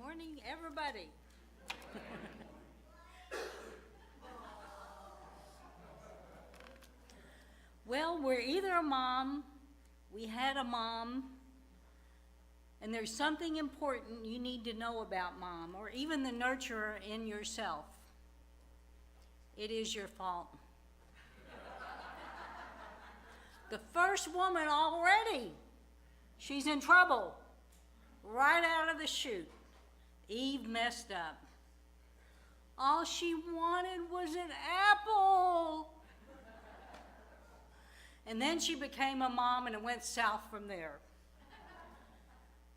morning, everybody. Well, we're either a mom, we had a mom, and there's something important you need to know about mom, or even the nurturer in yourself. It is your fault. The first woman already, she's in trouble, right out of the chute. Eve messed up. All she wanted was an apple. And then she became a mom and it went south from there.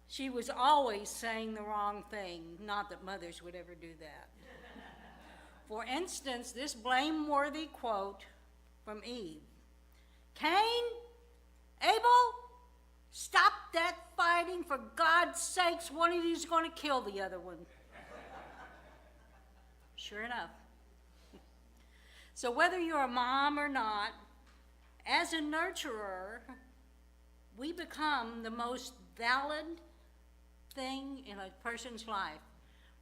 She was always saying the wrong thing, not that mothers would ever do that. For instance, this blameworthy quote from Eve, "Cain, Abel, stop that fighting, for God's sakes, one of you is going to kill the other one." Sure enough. So whether you're a mom or not, as a nurturer, we become the most valid thing in a person's life.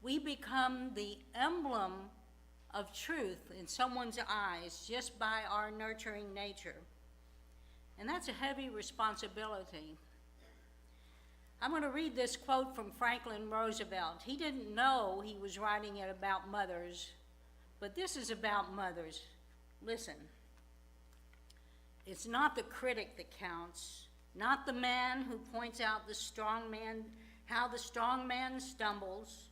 We become the emblem of truth in someone's eyes just by our nurturing nature. And that's a heavy responsibility. I'm going to read this quote from Franklin Roosevelt. He didn't know he was writing it about mothers, but this is about mothers. Listen. It's not the critic that counts, not the man who points out the strong man, how the strong man stumbles,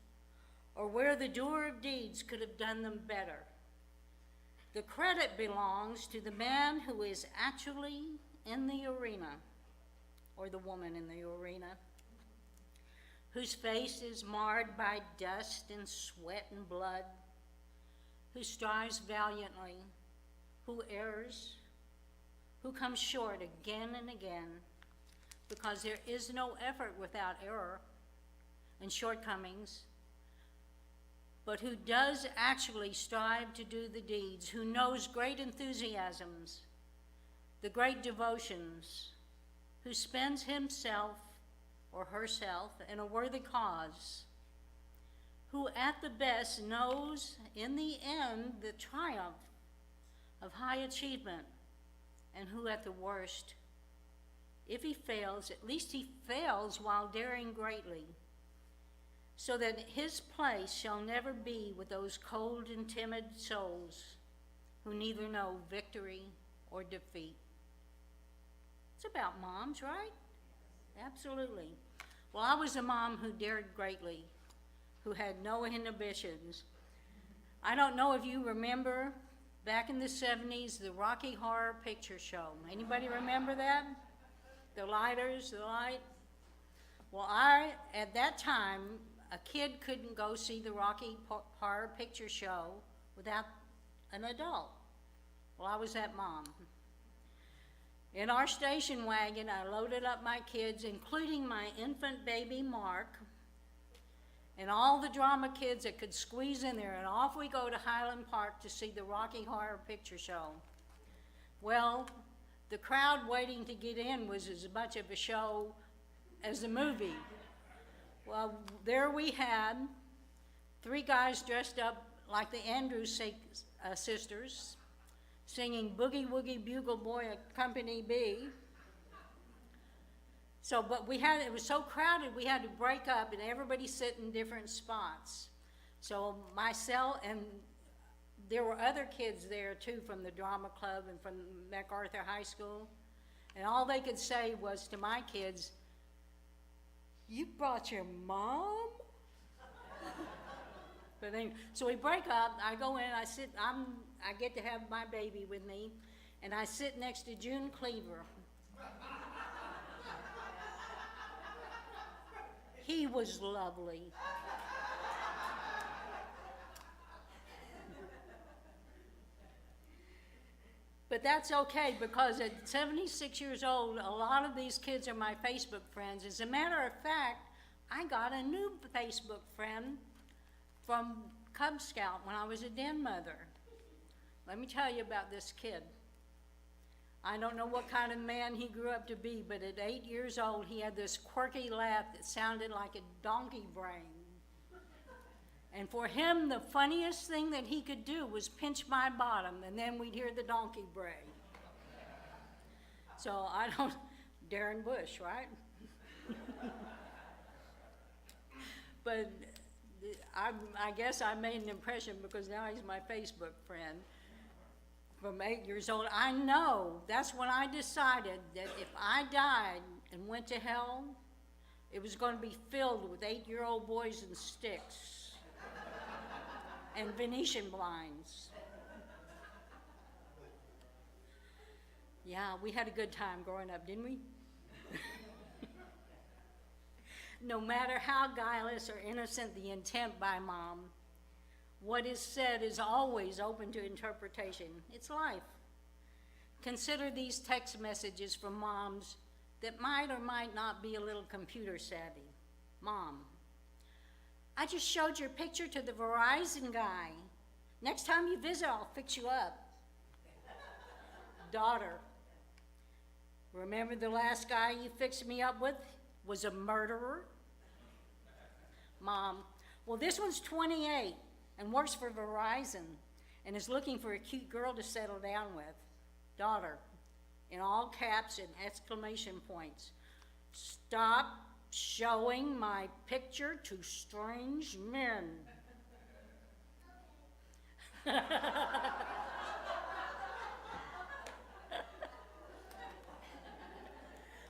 or where the doer of deeds could have done them better. The credit belongs to the man who is actually in the arena, or the woman in the arena, whose face is marred by dust and sweat and blood, who strives valiantly, who errs, who comes short again and again, because there is no effort without error and shortcomings, but who does actually strive to do the deeds, who knows great enthusiasms, the great devotions, who spends himself or herself in a worthy cause, who at the best knows in the end the triumph of high achievement, and who at the worst, if he fails, at least he fails while daring greatly, so that his place shall never be with those cold and timid souls who neither know victory or defeat. It's about moms, right? Absolutely. Well, I was a mom who dared greatly, who had no inhibitions. I don't know if you remember back in the 70s, the Rocky Horror Picture Show. Anybody remember that? The lighters, the light. Well, at that time, a kid couldn't go see the Rocky Horror Picture Show without an adult. Well, I was that mom. In our station wagon, I loaded up my kids, including my infant baby, Mark, and all the drama kids that could squeeze in there, and off we go to Highland Park to see the Rocky Horror Picture Show. Well, the crowd waiting to get in was as much of a show as the movie. Well, there we had 3 guys dressed up like the Andrews sisters, singing Boogie Woogie Bugle Boy at Company B. So, but it was so crowded, we had to break up and everybody sit in different spots. So myself, and there were other kids there too from the drama club and from MacArthur High School. And all they could say was to my kids, "You brought your mom?" But then, so we break up, I go in, I get to have my baby with me, and I sit next to June Cleaver. He was lovely. But that's okay, because at 76 years old, a lot of these kids are my Facebook friends. As a matter of fact, I got a new Facebook friend from Cub Scout when I was a den mother. Let me tell you about this kid. I don't know what kind of man he grew up to be, but at 8 years old, he had this quirky laugh that sounded like a donkey brain. And for him, the funniest thing that he could do was pinch my bottom, and then we'd hear the donkey bray. So I don't, Darren Bush, right? But I guess I made an impression because now he's my Facebook friend from 8 years old. I know, that's when I decided that if I died and went to hell, it was going to be filled with 8-year-old boys and sticks and Venetian blinds. Yeah, we had a good time growing up, didn't we? No matter how guileless or innocent the intent by Mom, what is said is always open to interpretation. It's life. Consider these text messages from moms that might or might not be a little computer savvy. Mom, I just showed your picture to the Verizon guy. Next time you visit, I'll fix you up. Daughter, remember the last guy you fixed me up with was a murderer? Mom, well, this one's 28 and works for Verizon and is looking for a cute girl to settle down with. Daughter, in all caps and exclamation points, stop showing my picture to strange men.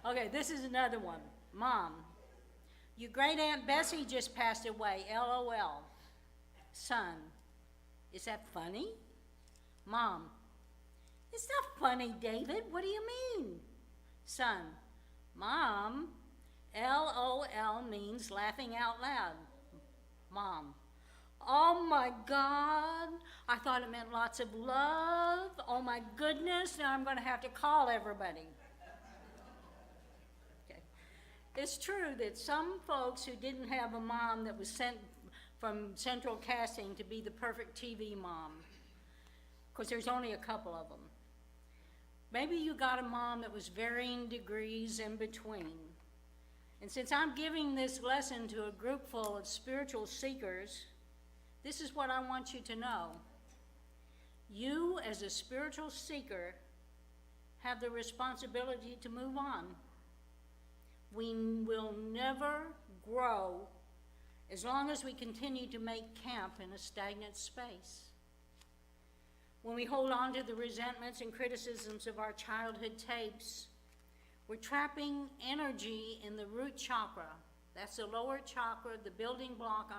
Okay, this is another one. Mom, your great Aunt Bessie just passed away, LOL. Son, is that funny? Mom, it's not funny, David. What do you mean? Son, Mom, LOL means laughing out loud. Mom, oh my God, I thought it meant lots of love. Oh my goodness, now I'm going to have to call everybody. Okay. It's true that some folks who didn't have a mom that was sent from central casting to be the perfect TV mom, because there's only a couple of them. Maybe you got a mom that was varying degrees in between. And since I'm giving this lesson to a group full of spiritual seekers, this is what I want you to know. You, as a spiritual seeker, have the responsibility to move on. We will never grow as long as we continue to make camp in a stagnant space. When we hold on to the resentments and criticisms of our childhood tapes, we're trapping energy in the root chakra. That's the lower chakra, the building block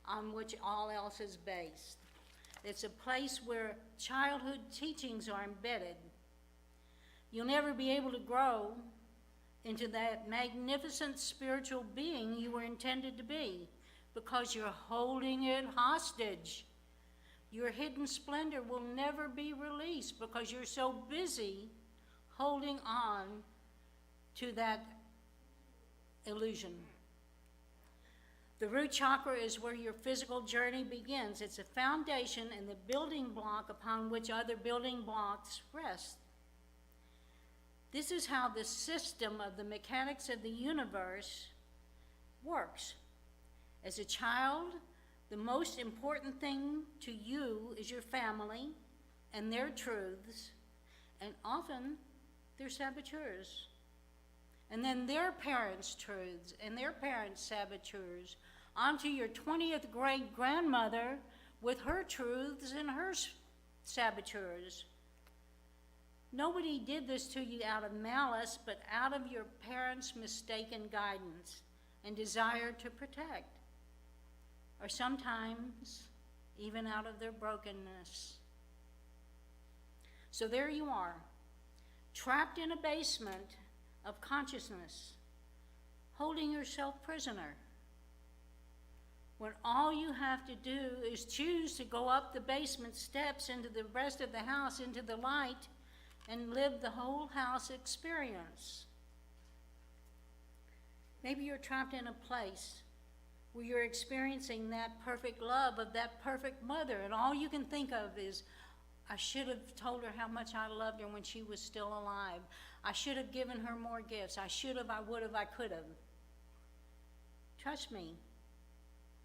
on which all else is based. It's a place where childhood teachings are embedded. You'll never be able to grow into that magnificent spiritual being you were intended to be because you're holding it hostage. Your hidden splendor will never be released because you're so busy holding on to that illusion. The root chakra is where your physical journey begins. It's a foundation and the building block upon which other building blocks rest. This is how the system of the mechanics of the universe works. As a child, the most important thing to you is your family and their truths, and often their saboteurs. And then their parents' truths and their parents' saboteurs onto your 20th great grandmother with her truths and her saboteurs. Nobody did this to you out of malice, but out of your parents' mistaken guidance and desire to protect, or sometimes even out of their brokenness. So there you are, trapped in a basement of consciousness, holding yourself prisoner, when all you have to do is choose to go up the basement steps into the rest of the house, into the light, and live the whole house experience. Maybe you're trapped in a place where you're experiencing that perfect love of that perfect mother, and all you can think of is, I should have told her how much I loved her when she was still alive. I should have given her more gifts. I should have, I would have, I could have. Trust me,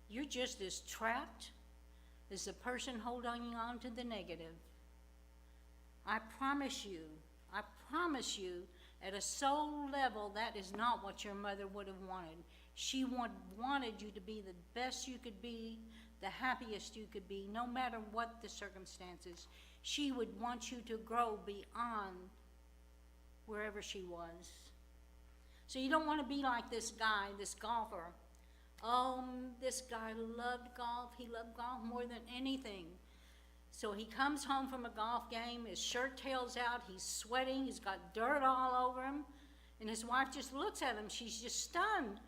you're just as trapped as the person holding on to the negative. I promise you, at a soul level, that is not what your mother would have wanted. She wanted you to be the best you could be, the happiest you could be, no matter what the circumstances. She would want you to grow beyond wherever she was. So you don't want to be like this guy, this golfer. This guy loved golf. He loved golf more than anything. So he comes home from a golf game, his shirt tails out, he's sweating, he's got dirt all over him, and his wife just looks at him. She's just stunned.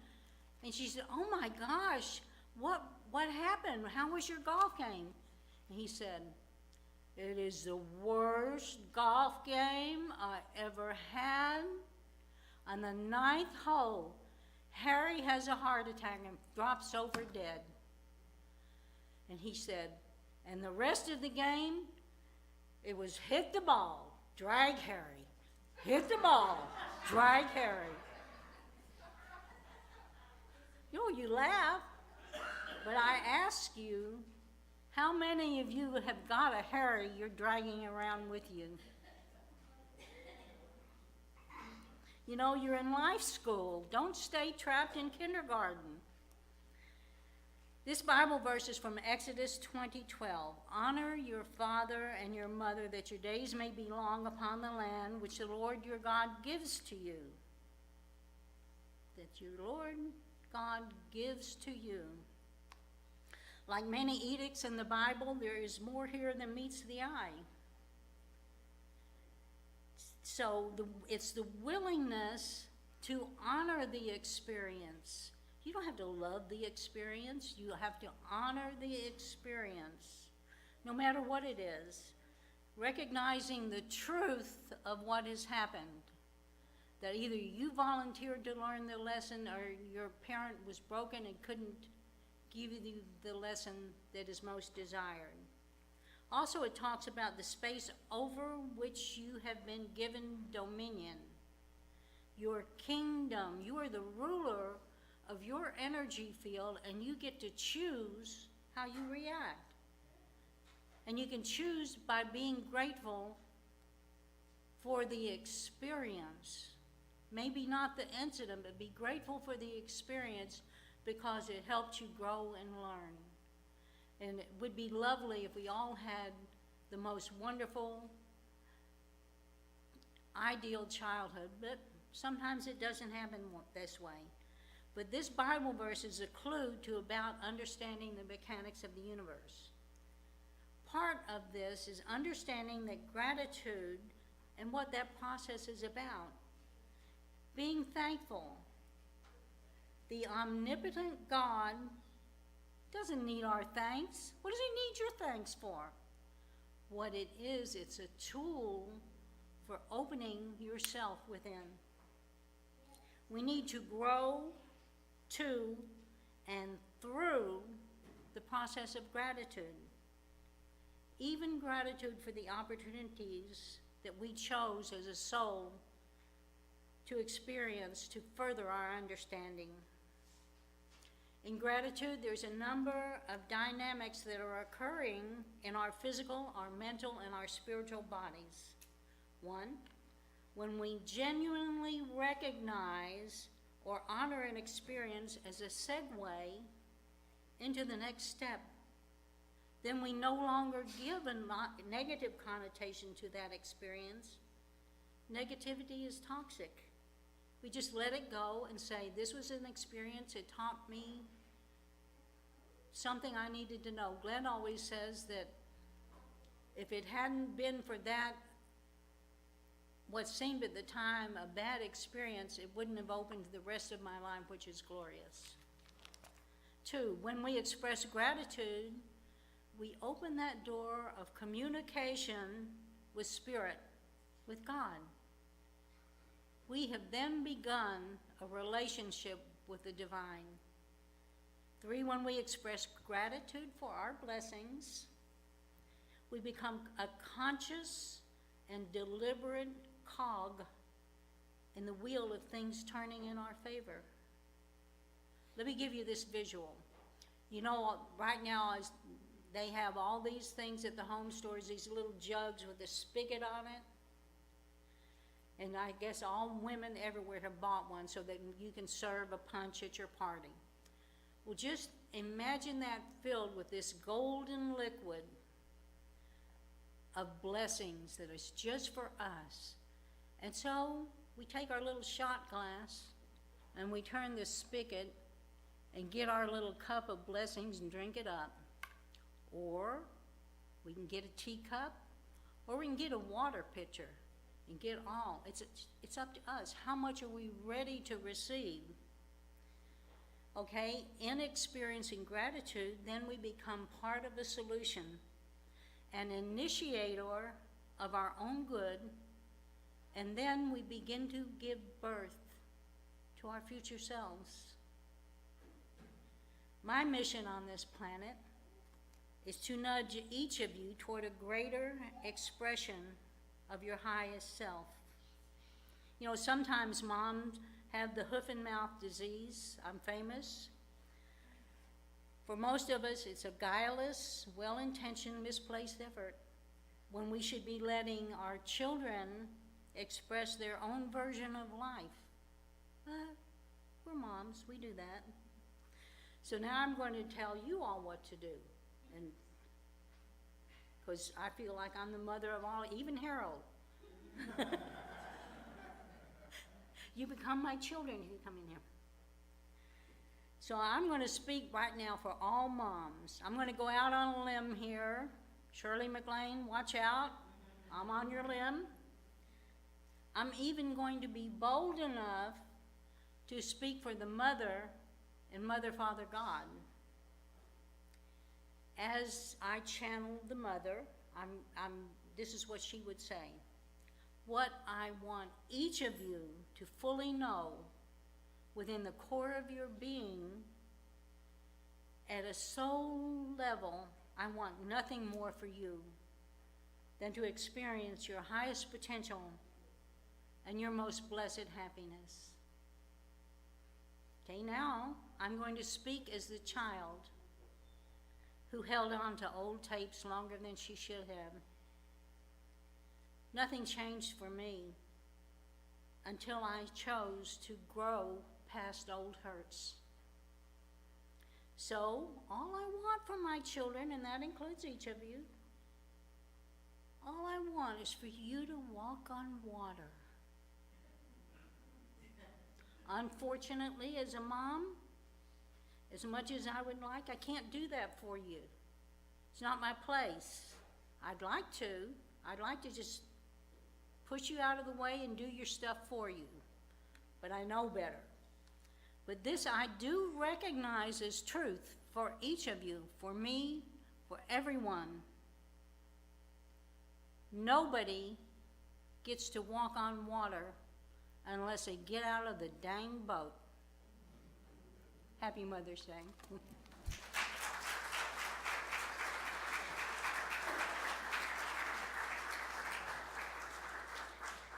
And she said, "Oh my gosh, what happened? How was your golf game?" And he said, "It is the worst golf game I ever had. On the 9th hole, Harry has a heart attack and drops over dead." And he said, "And the rest of the game, it was hit the ball, drag Harry. Hit the ball, drag Harry." You laugh, but I ask you, how many of you have got a Harry you're dragging around with you? You're in life school. Don't stay trapped in kindergarten. This Bible verse is from Exodus 20:12. "Honor your father and your mother, that your days may be long upon the land which the Lord your God gives to you." That your Lord God gives to you. Like many edicts in the Bible, there is more here than meets the eye. So it's the willingness to honor the experience. You don't have to love the experience. You have to honor the experience, no matter what it is. Recognizing the truth of what has happened. That either you volunteered to learn the lesson or your parent was broken and couldn't give you the lesson that is most desired. Also, it talks about the space over which you have been given dominion. Your kingdom, you are the ruler of your energy field, and you get to choose how you react. And you can choose by being grateful for the experience. Maybe not the incident, but be grateful for the experience because it helped you grow and learn. And it would be lovely if we all had the most wonderful, ideal childhood, but sometimes it doesn't happen this way. But this Bible verse is a clue to about understanding the mechanics of the universe. Part of this is understanding that gratitude and what that process is about. Being thankful. The omnipotent God doesn't need our thanks. What does he need your thanks for? What it is, it's a tool for opening yourself within. We need to grow to and through the process of gratitude. Even gratitude for the opportunities that we chose as a soul to experience to further our understanding. In gratitude, there's a number of dynamics that are occurring in our physical, our mental, and our spiritual bodies. One, when we genuinely recognize or honor an experience as a segue into the next step, then we no longer give a negative connotation to that experience. Negativity is toxic. We just let it go and say, this was an experience, it taught me something I needed to know. Glenn always says that if it hadn't been for that, what seemed at the time a bad experience, it wouldn't have opened the rest of my life, which is glorious. Two, when we express gratitude, we open that door of communication with Spirit, with God. We have then begun a relationship with the divine. Three, when we express gratitude for our blessings, we become a conscious and deliberate cog in the wheel of things turning in our favor. Let me give you this visual. You know, right now, they have all these things at the home stores, these little jugs with a spigot on it. And I guess all women everywhere have bought one so that you can serve a punch at your party. Well, just imagine that filled with this golden liquid of blessings that is just for us. And so we take our little shot glass and we turn this spigot and get our little cup of blessings and drink it up. Or we can get a teacup, or we can get a water pitcher and get all. It's up to us. How much are we ready to receive? Okay, in experiencing gratitude, then we become part of the solution, an initiator of our own good, and then we begin to give birth to our future selves. My mission on this planet is to nudge each of you toward a greater expression of your highest self. You know, sometimes moms have the hoof and mouth disease. I'm famous. For most of us, it's a guileless, well-intentioned, misplaced effort when we should be letting our children express their own version of life. We're moms, we do that. So now I'm going to tell you all what to do, and because I feel like I'm the mother of all, even Harold. You become my children if you come in here. So I'm going to speak right now for all moms. I'm going to go out on a limb here. Shirley MacLaine, watch out. I'm on your limb. I'm even going to be bold enough to speak for the mother and Mother, Father, God. As I channel the mother, this is what she would say. What I want each of you to fully know within the core of your being, at a soul level, I want nothing more for you than to experience your highest potential and your most blessed happiness. Okay, now I'm going to speak as the child who held on to old tapes longer than she should have. Nothing changed for me until I chose to grow past old hurts. So, all I want from my children, and that includes each of you, all I want is for you to walk on water. Unfortunately, as a mom, as much as I would like, I can't do that for you. It's not my place. I'd like to just push you out of the way and do your stuff for you, but I know better. But this I do recognize as truth for each of you, for me, for everyone. Nobody gets to walk on water unless they get out of the dang boat. Happy Mother's Day.